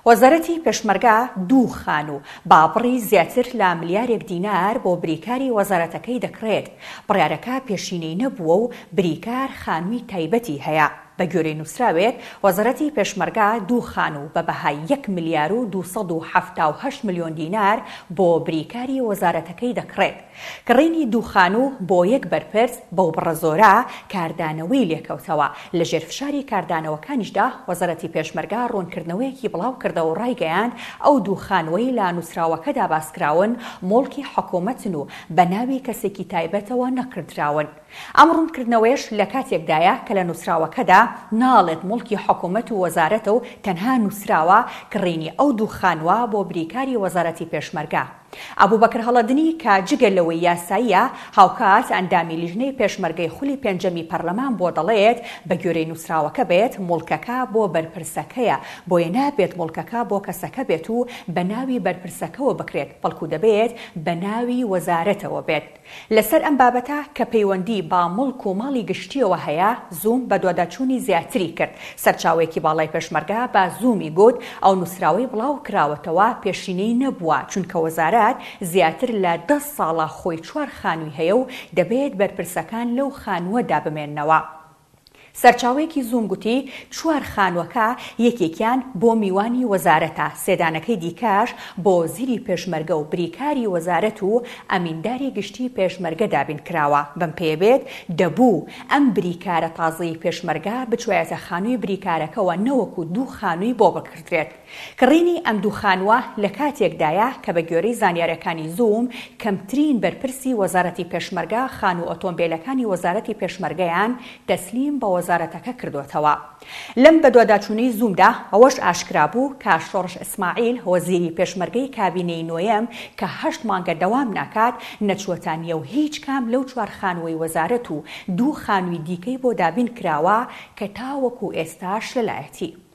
وەزارەتی پێشمەرگە دوو خان و باپڕی زیاتر لە ملیارێک دینار بۆ بریکاری وەزارەتەکەی دەکرێت. بڕیارەکە پێشینەی نەبووە و بریکار خانووی تایبەتی هەیە. بە گوێرەی نووسراوێت وەزارەتی پێشمەرگە دوو خان و بە بەهای 1 ملیار و 278 ملیۆن دینار بۆ بریکاری وەزارەتەکەی دەکرێت. کڕینی دوو خانوو بۆ یەک بەرپرس بەو بڕەزۆرە کاردانەوەی لێکەوتەوە. لە ژێرفشاری کاردانەوەکانیشدا وەزارەتی پێشمەرگە ڕوونکردنەوەیەکی بڵاو کردەوە و ڕایگەیاند ئەو دوو خانوەی لە نووسراوەکەدا باسکراون مڵکی حکوومەتن و بە ناوی کەسێکی تایبەتەوە نەکردراون. ئەم ڕوونکردنەوەیش لە کاتێکدایە کە لە نووسراوەکەدا ناڵێت مڵکی حکوومەت و وەزارەتە و تەنها نووسراوە کڕینی ئەو دوو خانوە بۆ بریکاری وەزارەتی پێشمەرگە. ئەبوبەکر هەڵەدنی کە جگە لەوەی یاساییە هاوکات ئەندامی لیژنەی پێشمەرگەی خولی پێنجەمی پەرلەمان بۆ دەڵێت بە گوێرەی نووسراوەکە بێت مڵکەکە بۆ بەرپرسەکەیە بۆیە نابێت مڵکەکە بۆ کەسەکە بێت و بە ناوی بەرپرسەکەەوە بکرێت بەڵکو دەبێت بە ناوی وەزارەتەوە بێت. لەسەر ئەم بابەتە کە پەیوەندی با مڵک و ماڵی گشتیەوە هەیە زووم بە دوواداچوونی زیاتری کرد. سەرچاوێکی باڵای پێشمەرگە بە زوومی گوت ئەو نووسراوەی بڵاو کراوەتەوە پێشینەی نەبووە چونکە وەزارەت زیاتر لە 10 ساڵە خۆی 4 خانووی هەیە و دەبێت بەرپرسەکان لەو خانووەدا بمێننەوە. سەرچاوەیەکی زووم گوتی 4 خانووەکە یەکێکیان بۆ میوانی وەزارەتە، سێدانەکەی دیکەش بۆ زیری پێشمەرگە و بریکاری وەزارەت و ئەمینداری گشتی پێشمەرگە دابین کراوە. بەم پێبێت دەبوو ئەم بریکارە تازەی پێشمەرگە بچوایەتە خانووی بریکارەکەەوە نەوەکو دوو خانووی بۆ بکردرێت. کڕینی ئەم دوو خانووە لە کاتێکدایە کە بە گوێرەی زانیاریەکانی زووم کەمترین بەرپرسی وەزارەتی پێشمەرگە خان و ئۆتۆمبیلەکانی وەزارەتی پێشمەرگەیان تەسلیم بە وەزارەتەکە کردوتەوە. لەم بە دوواداچوونی زوومدا ئەوەش ئاشکرا بوو کە شۆڕش ئیسماعیل وەزیری پێشمەرگەی کابینەی نۆیەم کە 8 مانگە دەوام ناکات نەچوەتانیە و هیچ کام لەو 4 خانووی وەزارەت و دوو خانووی دیکەی بۆ دابین کراوە کە تاوەکو ئێستاش لەلایەتی.